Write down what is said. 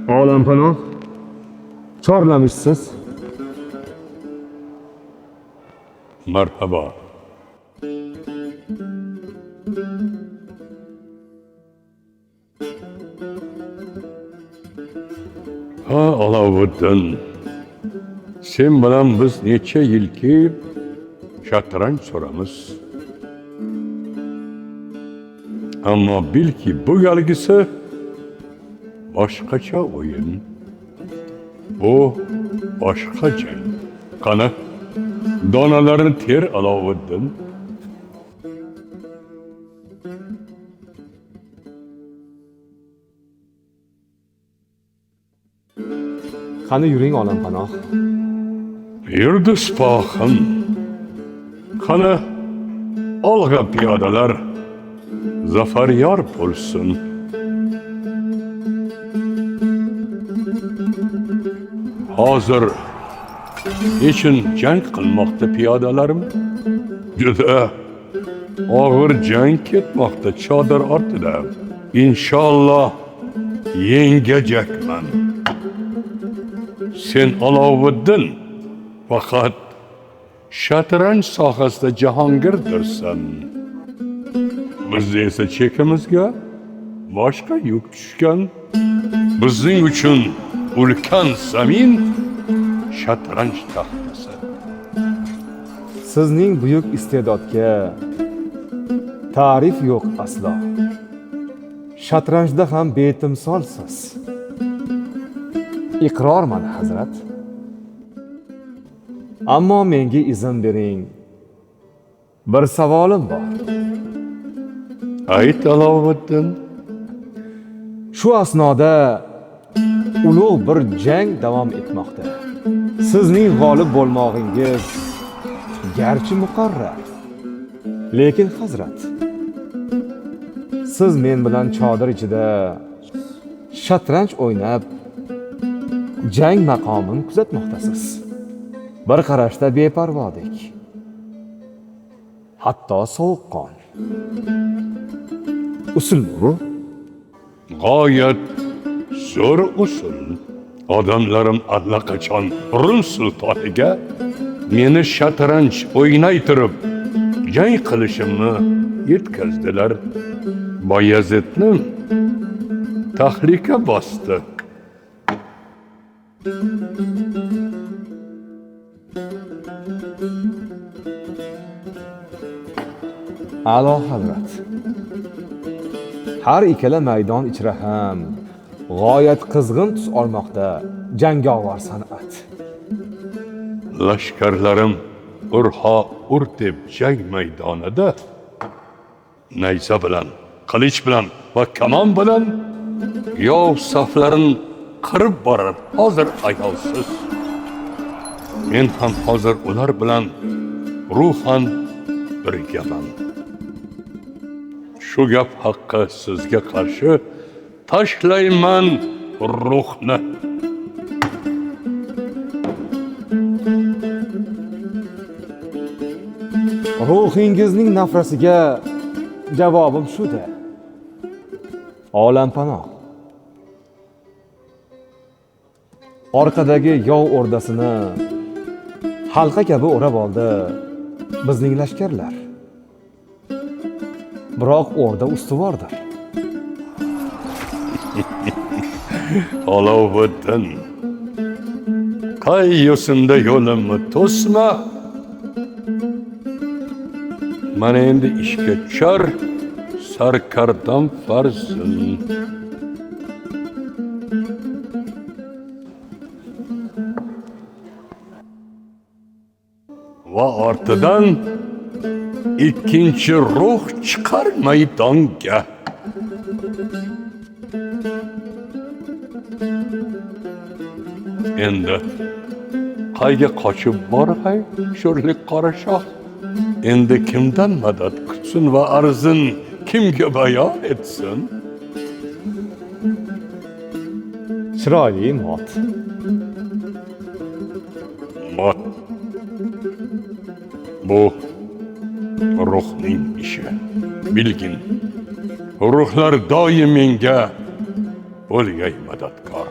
Olam chorlamışsınız. Merhaba. Ha Alavuddin, sen bilan biz necha yilki shatranj so'ramiz. Ammo bilki bu galgisi boshqacha o'yin. Bu boshqa jang. Qani, donalarini ter Alavuddin. Qani yuring Olampanoh. Yurdi sipohim. Qani, olg'a piyodalar zafaryor bo'lsin. Hozir nechun jang qilmoqda piyodalarim? Juda og'ir jang ketmoqda chodir ortida. Inshaalloh yengajakman. Sen Alavuddin faqat shatranj sohasida jahongirdirsan. Biz esa chekimizga boshqa yuk tushgan. Bizning uchun ulkan zamin shatranj taxtasi. Sizning buyuk iste'dodga ta'rif yo'q aslo. Shatranjda ham betimsolsiz. Iqrorman, hazrat. Ammo menga izn bering. Bir savolim bor. Ayt Alavuddin. Shu asnoda ulug' bir jang davom etmoqda. Sizning g'olib bo'lmog'ingiz garchi muqarrar, lekin hazrat, siz men bilan chodir ichida shatranj o'ynab jang maqomini kuzatmoqdasiz. Bir qarashda beparvodek, hatto sovuqqon. Usulmi bu? G'oyat zo'r usul. Odamlarim allaqachon Rum sultoniga meni shatranj o'ynay turib jang qilishimni yetkazdilar. Bayazidni tahlika bosdi. A'lo hazrat. Har ikkala maydon ichra ham g'oyat qizg'in tus olmoqda jangovar san'at. Lashkarlarim urho ur deb jang maydonida nayza bilan, qilich bilan va kamon bilan yov saflarini qirib borar. Hozir ayolsiz. Men ham hozir ular bilan ruhan birgaman. Shu gap haqqi sizga qarshi tashlayman ruhni. Ruhingizning nafrasiga javobim shu-da. Olampanoh. Orqadagi yov o'rdasini halqa kabi o'rab oldi bizning lashkarlar. Biroq o'rda ustuvordir. Alavuddin, qay yo'sinda yo'limni to'sma. Mana endi ishga tushar sarkardam farzim. Va ortidan ikkinchi ruh chiqar maydonga. Endi qayga qochib boray, sho'rlik qorashoh? Endi kimdan madad kutsin va arzin kimga bayon etsin? Chiroyli mot. Mot. Bu ruhning ishi. Bilgin, ruhlar doim menga bo'lgay madadkor.